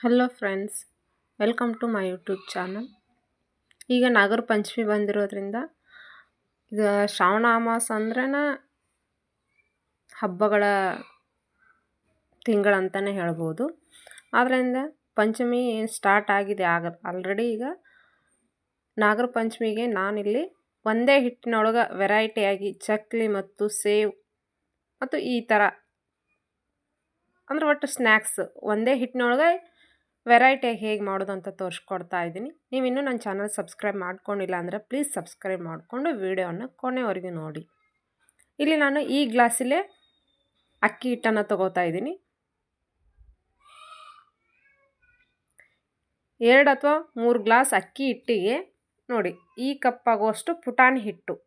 Hello friends, welcome to my YouTube channel. ಈಗ ನಾಗರ ಪಂಚಮಿ ಬಂದಿರೋದ್ರಿಂದ ಈಗ ಶ್ರಾವಣ ಅಮಾವಾಸ ಅಂದ್ರೇ ಹಬ್ಬಗಳ ತಿಂಗಳಂತಲೇ ಹೇಳ್ಬೋದು. ಆದ್ದರಿಂದ ಪಂಚಮಿ ಸ್ಟಾರ್ಟ್ ಆಗಿದೆ. ಆಲ್ರೆಡಿ ಈಗ ನಾಗರ ಪಂಚಮಿಗೆ ನಾನಿಲ್ಲಿ ಒಂದೇ ಹಿಟ್ಟಿನೊಳಗೆ ವೆರೈಟಿಯಾಗಿ ಚಕ್ಲಿ ಮತ್ತು ಸೇವ್ ಮತ್ತು ಈ ಥರ ಅಂದ್ರೆ ಒಟ್ಟು ಸ್ನ್ಯಾಕ್ಸ್ ಒಂದೇ ಹಿಟ್ಟಿನೊಳಗೆ ವೆರೈಟಿಯಾಗಿ ಹೇಗೆ ಮಾಡೋದು ಅಂತ ತೋರಿಸ್ಕೊಡ್ತಾ ಇದ್ದೀನಿ. ನೀವು ಇನ್ನೂ ನನ್ನ ಚಾನಲ್ ಸಬ್ಸ್ಕ್ರೈಬ್ ಮಾಡ್ಕೊಂಡಿಲ್ಲ ಅಂದರೆ ಪ್ಲೀಸ್ ಸಬ್ಸ್ಕ್ರೈಬ್ ಮಾಡಿಕೊಂಡು ವಿಡಿಯೋನ ಕೊನೆವರೆಗೂ ನೋಡಿ. ಇಲ್ಲಿ ನಾನು ಈ ಗ್ಲಾಸಲ್ಲೇ ಅಕ್ಕಿ ಹಿಟ್ಟನ್ನು ತಗೋತಾ ಇದ್ದೀನಿ. 2 ಅಥವಾ 3 ಗ್ಲಾಸ್ ಅಕ್ಕಿ ಹಿಟ್ಟಿಗೆ ನೋಡಿ ಈ ಕಪ್ ಆಗುವಷ್ಟು ಪುಟಾಣಿ ಹಿಟ್ಟು.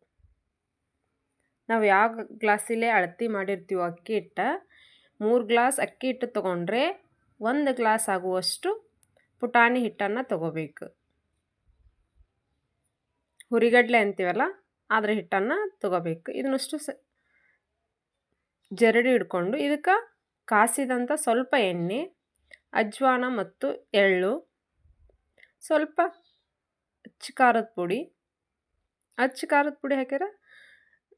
ನಾವು ಯಾವ ಗ್ಲಾಸಲ್ಲೇ ಅಳತೆ ಮಾಡಿರ್ತೀವೋ ಅಕ್ಕಿ ಹಿಟ್ಟು 3 ಗ್ಲಾಸ್ ಅಕ್ಕಿ ಹಿಟ್ಟು ತೊಗೊಂಡ್ರೆ 1 ಗ್ಲಾಸ್ ಆಗುವಷ್ಟು ಪುಟಾಣಿ ಹಿಟ್ಟನ್ನು ತಗೋಬೇಕು. ಹುರಿಗಡಲೆ ಅಂತೀವಲ್ಲ ಅದರ ಹಿಟ್ಟನ್ನು ತಗೋಬೇಕು. ಇದನ್ನಷ್ಟು ಜರಡಿ ಹಿಡ್ಕೊಂಡು ಇದಕ್ಕೆ ಕಾಸಿದಂಥ ಸ್ವಲ್ಪ ಎಣ್ಣೆ, ಅಜ್ವಾನ ಮತ್ತು ಎಳ್ಳು, ಸ್ವಲ್ಪ ಅಚ್ಚ ಖಾರದ ಪುಡಿ ಹಾಕಿದ್ರೆ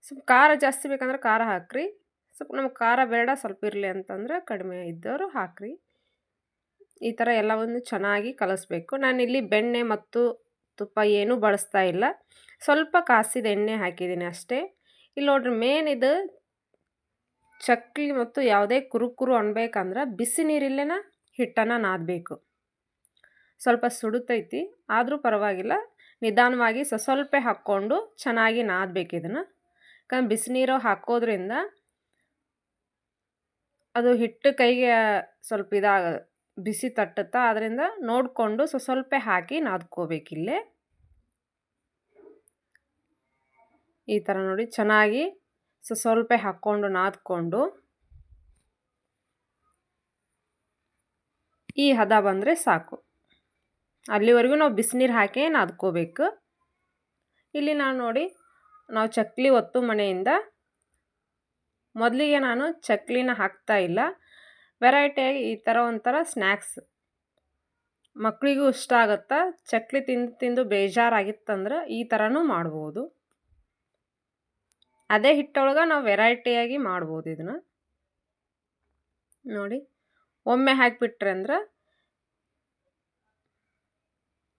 ಸ್ವಲ್ಪ ಖಾರ ಜಾಸ್ತಿ ಬೇಕಂದ್ರೆ ಖಾರ ಹಾಕ್ರಿ. ಸ್ವಲ್ಪ ನಮ್ಗೆ ಖಾರ ಬೇಡ ಸ್ವಲ್ಪ ಇರಲಿ ಅಂತಂದ್ರೆ ಕಡಿಮೆ ಇದ್ದವರು ಹಾಕ್ರಿ. ಈ ಥರ ಎಲ್ಲವನ್ನು ಚೆನ್ನಾಗಿ ಕಲಿಸ್ಬೇಕು. ನಾನಿಲ್ಲಿ ಬೆಣ್ಣೆ ಮತ್ತು ತುಪ್ಪ ಏನೂ ಬಳಸ್ತಾ ಇಲ್ಲ, ಸ್ವಲ್ಪ ಕಾಸಿದ ಎಣ್ಣೆ ಹಾಕಿದ್ದೀನಿ ಅಷ್ಟೇ. ಇಲ್ಲಿ ನೋಡ್ರಿ ಮೇನ್ ಇದು ಚಕ್ಲಿ ಮತ್ತು ಯಾವುದೇ ಕುರುಕುರು ಅನ್ಬೇಕಂದ್ರೆ ಬಿಸಿ ನೀರಿಲ್ಲೇನ ಹಿಟ್ಟನ್ನು ನಾದಬೇಕು. ಸ್ವಲ್ಪ ಸುಡುತ್ತೈತಿ ಆದರೂ ಪರವಾಗಿಲ್ಲ, ನಿಧಾನವಾಗಿ ಸ್ವಲ್ಪ ಹಾಕ್ಕೊಂಡು ಚೆನ್ನಾಗಿ ನಾದಬೇಕು ಇದನ್ನು. ಯಾಕಂದ್ರೆ ಬಿಸಿ ನೀರು ಹಾಕೋದ್ರಿಂದ ಅದು ಹಿಟ್ಟು ಕೈಗೆ ಸ್ವಲ್ಪ ಬಿಸಿ ತಟ್ಟುತ್ತಾ, ಅದರಿಂದ ನೋಡಿಕೊಂಡು ಸ್ವಲ್ಪ ಹಾಕಿ ನಾದ್ಕೋಬೇಕಿಲ್ಲೇ. ಈ ಥರ ನೋಡಿ ಚೆನ್ನಾಗಿ ಸ್ವಲ್ಪ ಹಾಕ್ಕೊಂಡು ನಾದ್ಕೊಂಡು ಈ ಹದ ಬಂದರೆ ಸಾಕು. ಅಲ್ಲಿವರೆಗೂ ನಾವು ಬಿಸಿನೀರು ಹಾಕಿ ನಾದ್ಕೋಬೇಕು. ಇಲ್ಲಿ ನಾವು ಚಕ್ಲಿ ಒತ್ತು ಮನೆಯಿಂದ ಮೊದಲಿಗೆ ನಾನು ಚಕ್ಲಿನ ಹಾಕ್ತಾ ಇಲ್ಲ. ವೆರೈಟಿಯಾಗಿ ಈ ಥರ ಒಂಥರ ಸ್ನ್ಯಾಕ್ಸ್ ಮಕ್ಕಳಿಗೂ ಇಷ್ಟ ಆಗುತ್ತಾ. ಚಕ್ಲಿ ತಿಂದು ಬೇಜಾರಾಗಿತ್ತಂದ್ರೆ ಈ ಥರನೂ ಮಾಡ್ಬೋದು. ಅದೇ ಹಿಟ್ಟೊಳಗೆ ನಾವು ವೆರೈಟಿಯಾಗಿ ಮಾಡ್ಬೋದು. ಇದನ್ನು ನೋಡಿ ಒಮ್ಮೆ ಹಾಕಿಬಿಟ್ರೆ ಅಂದ್ರೆ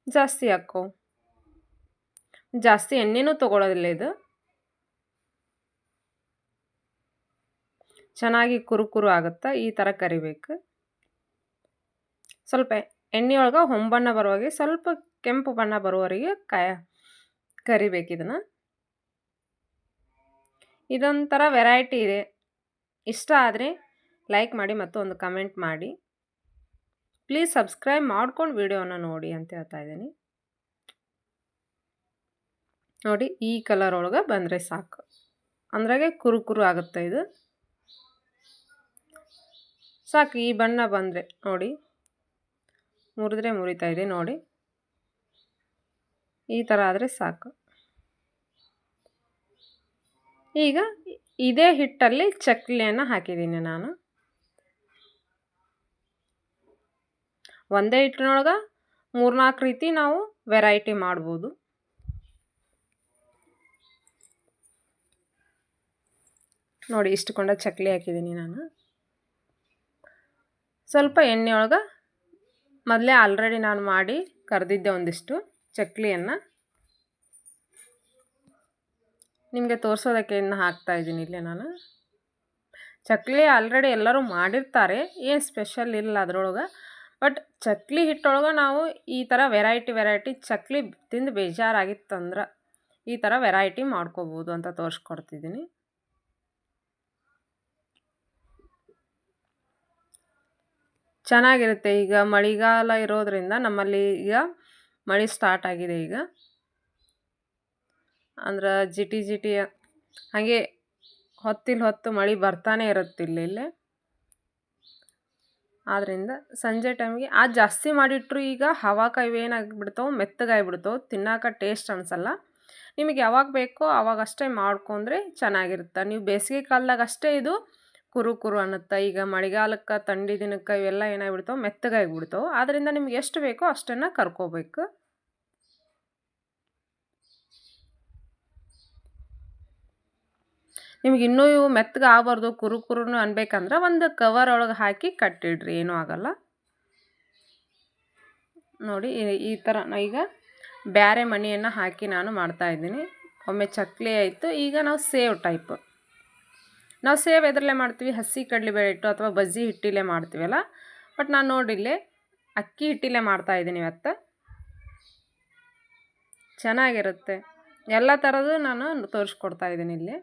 ಜಾಸ್ತಿ ಜಾಸ್ತಿ ಎಣ್ಣೆನೂ ತೊಗೊಳೋದಿಲ್ಲ. ಇದು ಚೆನ್ನಾಗಿ ಕುರುಕುರು ಆಗುತ್ತಾ ಈ ಥರ ಕರಿಬೇಕು. ಸ್ವಲ್ಪ ಎಣ್ಣೆಯೊಳಗೆ ಹೊಂಬಣ್ಣ ಬರುವಾಗೆ ಸ್ವಲ್ಪ ಕೆಂಪು ಬಣ್ಣ ಬರುವವರೆಗೆ ಕರಿಬೇಕು. ಇದೊಂಥರ ವೆರೈಟಿ ಇದೆ. ಇಷ್ಟ ಆದರೆ ಲೈಕ್ ಮಾಡಿ ಮತ್ತು ಒಂದು ಕಮೆಂಟ್ ಮಾಡಿ. ಪ್ಲೀಸ್ ಸಬ್ಸ್ಕ್ರೈಬ್ ಮಾಡ್ಕೊಂಡು ವಿಡಿಯೋನ ನೋಡಿ ಅಂತ ಹೇಳ್ತಾ ಇದ್ದೀನಿ. ನೋಡಿ ಈ ಕಲರ್ ಒಳಗೆ ಬಂದರೆ ಸಾಕು, ಅಂದ್ರಾಗೆ ಕುರುಕುರು ಆಗುತ್ತೆ. ಇದು ಸಾಕು. ಈ ಬಣ್ಣ ಬಂದರೆ ನೋಡಿ ಮುರಿದ್ರೆ ಮುರಿತಾ ಇದೆ ನೋಡಿ, ಈ ಥರ ಆದರೆ ಸಾಕು. ಈಗ ಇದೇ ಹಿಟ್ಟಲ್ಲಿ ಚಕ್ಲಿಯನ್ನು ಹಾಕಿದ್ದೀನಿ ನಾನು. ಒಂದೇ ಹಿಟ್ಟಿನೊಳಗೆ 3-4 ರೀತಿ ನಾವು ವೆರೈಟಿ ಮಾಡ್ಬೋದು. ನೋಡಿ ಇಷ್ಟು ಕೊಂಡ ಚಕ್ಲಿ ಹಾಕಿದ್ದೀನಿ ನಾನು. ಸ್ವಲ್ಪ ಎಣ್ಣೆಯೊಳಗೆ ಮೊದಲೇ ಆಲ್ರೆಡಿ ನಾನು ಮಾಡಿ ಕರೆದಿದ್ದೆ ಒಂದಿಷ್ಟು ಚಕ್ಲಿಯನ್ನು. ನಿಮಗೆ ತೋರಿಸೋದಕ್ಕೆ ಇನ್ನು ಹಾಕ್ತಾಯಿದ್ದೀನಿ ಇಲ್ಲೇ ನಾನು. ಚಕ್ಲಿ ಆಲ್ರೆಡಿ ಎಲ್ಲರೂ ಮಾಡಿರ್ತಾರೆ, ಏನು ಸ್ಪೆಷಲ್ ಇಲ್ಲ ಅದರೊಳಗೆ. ಬಟ್ ಚಕ್ಲಿ ಹಿಟ್ಟೊಳಗೆ ನಾವು ಈ ಥರ ವೆರೈಟಿ ಚಕ್ಲಿ ತಿಂದು ಬೇಜಾರಾಗಿತ್ತಂದ್ರೆ ಈ ಥರ ವೆರೈಟಿ ಮಾಡ್ಕೋಬೋದು ಅಂತ ತೋರಿಸ್ಕೊಡ್ತಿದ್ದೀನಿ. ಚೆನ್ನಾಗಿರುತ್ತೆ. ಈಗ ಮಳೆಗಾಲ ಇರೋದ್ರಿಂದ ನಮ್ಮಲ್ಲಿ ಈಗ ಮಳೆ ಸ್ಟಾರ್ಟ್ ಆಗಿದೆ. ಈಗ ಅಂದ್ರೆ ಜಿಟಿ ಹಾಗೆ ಹೊತ್ತು ಮಳೆ ಬರ್ತಾನೆ ಇರುತ್ತೆ ಇಲ್ಲೇ. ಆದ್ದರಿಂದ ಸಂಜೆ ಟೈಮಿಗೆ ಜಾಸ್ತಿ ಮಾಡಿಟ್ರು ಈಗ ಹವಾಕಾಯಿ ಏನಾಗಿಬಿಡ್ತಾವೆ, ಮೆತ್ತಗಾಗಿಬಿಡ್ತಾವೆ, ತಿನ್ನೋಕೆ ಟೇಸ್ಟ್ ಅನಿಸಲ್ಲ. ನಿಮಗೆ ಯಾವಾಗ ಬೇಕೋ ಆವಾಗಷ್ಟೇ ಮಾಡ್ಕೊಂಡ್ರೆ ಚೆನ್ನಾಗಿರುತ್ತೆ. ನೀವು ಬೇಸಿಗೆ ಕಾಲದಾಗ ಅಷ್ಟೇ ಇದು ಕುರು ಕುರು ಅನ್ನುತ್ತೆ. ಈಗ ಮಳೆಗಾಲಕ್ಕೆ ಥಂಡಿ ದಿನಕ್ಕೆ ಇವೆಲ್ಲ ಏನಾಗ್ಬಿಡ್ತಾವೆ ಮೆತ್ತಗಾಗಿಬಿಡ್ತಾವೆ. ಆದ್ದರಿಂದ ನಿಮ್ಗೆ ಎಷ್ಟು ಬೇಕೋ ಅಷ್ಟನ್ನು ಕರ್ಕೋಬೇಕು. ನಿಮ್ಗೆ ಇನ್ನೂ ಇವು ಮೆತ್ತಗೆ ಆಗಬಾರ್ದು ಕುರು ಕುರುನು ಅನ್ಬೇಕಂದ್ರೆ ಒಂದು ಕವರ್ ಒಳಗೆ ಹಾಕಿ ಕಟ್ಟಿಡ್ರಿ, ಏನೂ ಆಗಲ್ಲ. ನೋಡಿ ಈ ಥರ ಈಗ ಬ್ಯಾರೆ ಮಣಿಯನ್ನು ಹಾಕಿ ನಾನು ಮಾಡ್ತಾಯಿದ್ದೀನಿ. ಒಮ್ಮೆ ಚಕ್ಲಿ ಆಯಿತು. ಈಗ ನಾವು ಸೇವ್ ಟೈಪ್, ನಾವು ಸೇವ್ ಎದರಲ್ಲೇ ಮಾಡ್ತೀವಿ, ಹಸಿ ಕಡಲೆಬೇಳೆ ಹಿಟ್ಟು ಅಥವಾ ಬಜ್ಜಿ ಹಿಟ್ಟಿಲ್ಲೇ ಮಾಡ್ತೀವಲ್ಲ. ಬಟ್ ನಾನು ನೋಡಿಲ್ಲೇ ಅಕ್ಕಿ ಹಿಟ್ಟಿಲ್ಲೇ ಮಾಡ್ತಾಯಿದ್ದೀನಿ ಇವತ್ತು. ಚೆನ್ನಾಗಿರುತ್ತೆ. ಎಲ್ಲ ಥರದ್ದು ನಾನು ತೋರಿಸ್ಕೊಡ್ತಾ ಇದ್ದೀನಿ ಇಲ್ಲಿ.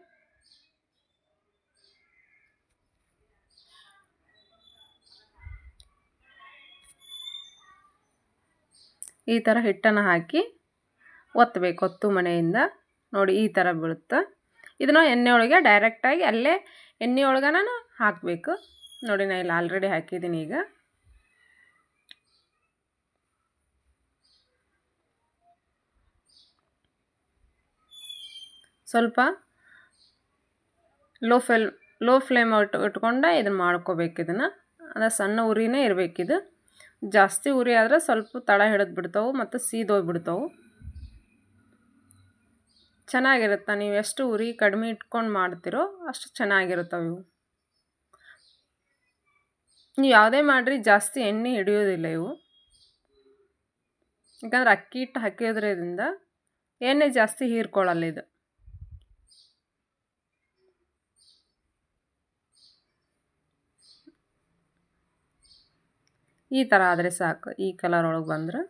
ಈ ಥರ ಹಿಟ್ಟನ್ನು ಹಾಕಿ ಒತ್ತಬೇಕು, ಒತ್ತು ಮಣೆಯಿಂದ. ನೋಡಿ ಈ ಥರ ಬೀಳುತ್ತೆ. ಇದನ್ನು ಎಣ್ಣೆ ಒಳಗೆ ಡೈರೆಕ್ಟಾಗಿ ಅಲ್ಲೇ ಎಣ್ಣೆ ಒಳಗೆ ನಾನು ಹಾಕಬೇಕು. ನೋಡಿ ನಾನು ಇಲ್ಲಿ ಆಲ್ರೆಡಿ ಹಾಕಿದ್ದೀನಿ. ಈಗ ಸ್ವಲ್ಪ ಲೋ ಫ್ಲೇಮ್ ಇಟ್ಕೊಂಡು ಇದನ್ನು ಮಾಡ್ಕೋಬೇಕು. ಇದನ್ನು ಅಂದರೆ ಸಣ್ಣ ಉರಿನೇ ಇರಬೇಕಿದು. ಜಾಸ್ತಿ ಉರಿ ಆದರೆ ಸ್ವಲ್ಪ ತಳ ಹಿಡಿದು ಬಿಡ್ತಾವೆ ಮತ್ತು ಸೀದೋಗ್ಬಿಡ್ತಾವೆ. ಚೆನ್ನಾಗಿರುತ್ತೆ. ನೀವು ಎಷ್ಟು ಉರಿ ಕಡಿಮೆ ಇಟ್ಕೊಂಡು ಮಾಡ್ತೀರೋ ಅಷ್ಟು ಚೆನ್ನಾಗಿರುತ್ತವೆ ಇವು. ನೀವು ಯಾವುದೇ ಮಾಡಿರಿ ಜಾಸ್ತಿ ಎಣ್ಣೆ ಹಿಡಿಯೋದಿಲ್ಲ ಇವು. ಯಾಕಂದ್ರೆ ಅಕ್ಕಿ ಹಿಟ್ಟು ಹಾಕಿದ್ರಿಂದ ಎಣ್ಣೆ ಜಾಸ್ತಿ ಹೀರ್ಕೊಳ್ಳಲ್ಲ ಇದು. ಈ ಥರ ಆದರೆ ಸಾಕು. ಈ ಕಲರ್ ಒಳಗೆ ಬಂದ್ರೆ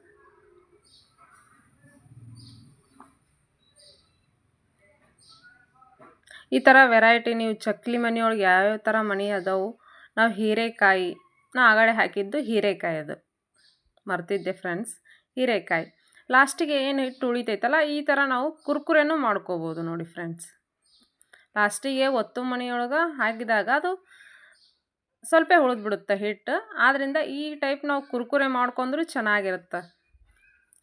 ಈ ಥರ ವೆರೈಟಿ ನೀವು ಚಕ್ಲಿ ಮನೆಯೊಳಗೆ ಯಾವ್ಯಾವ ಥರ ಮಣಿ ಅದಾವು. ನಾವು ಹೀರೆಕಾಯಿ, ನಾ ಆಗಡೆ ಹಾಕಿದ್ದು ಹೀರೆಕಾಯಿ, ಅದು ಮರ್ತಿದ್ದೆ ಫ್ರೆಂಡ್ಸ್. ಹೀರೆಕಾಯಿ ಲಾಸ್ಟಿಗೆ ಏನು ಹಿಟ್ಟು ಉಳಿತೈತಲ್ಲ, ಈ ಥರ ನಾವು ಕುರ್ಕುರೆನೂ ಮಾಡ್ಕೋಬೋದು. ನೋಡಿ ಫ್ರೆಂಡ್ಸ್, ಲಾಸ್ಟಿಗೆ ಒತ್ತು ಮನೆಯೊಳಗೆ ಹಾಕಿದಾಗ ಅದು ಸ್ವಲ್ಪ ಉಳಿದ್ಬಿಡುತ್ತೆ ಹಿಟ್ಟು. ಆದ್ದರಿಂದ ಈ ಟೈಪ್ ನಾವು ಕುರ್ಕುರೆ ಮಾಡ್ಕೊಂಡ್ರೂ ಚೆನ್ನಾಗಿರುತ್ತೆ.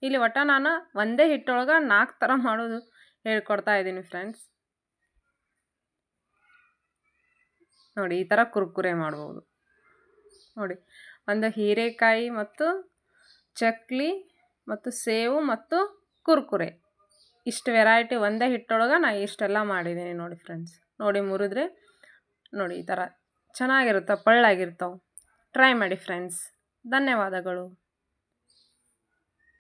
ಇಲ್ಲಿ ಒಟ್ಟು ನಾನು ಒಂದೇ ಹಿಟ್ಟೊಳಗೆ 4 ಥರ ಮಾಡೋದು ಹೇಳ್ಕೊಡ್ತಾ ಇದ್ದೀನಿ ಫ್ರೆಂಡ್ಸ್. ನೋಡಿ ಈ ಥರ ಕುರ್ಕುರೆ ಮಾಡ್ಬೋದು. ನೋಡಿ ಒಂದು ಹೀರೆಕಾಯಿ ಮತ್ತು ಚಕ್ಲಿ ಮತ್ತು ಸೇವು ಮತ್ತು ಕುರ್ಕುರೆ, ಇಷ್ಟು ವೆರೈಟಿ ಒಂದೇ ಹಿಟ್ಟೊಳಗೆ ನಾನು ಇಷ್ಟೆಲ್ಲ ಮಾಡಿದ್ದೀನಿ. ನೋಡಿ ಫ್ರೆಂಡ್ಸ್, ನೋಡಿ ಮುರಿದ್ರೆ ನೋಡಿ ಈ ಥರ ಚೆನ್ನಾಗಿರುತ್ತೆ, ಪಳ್ಳಾಗಿರ್ತಾವೆ. ಟ್ರೈ ಮಾಡಿ ಫ್ರೆಂಡ್ಸ್. ಧನ್ಯವಾದಗಳು.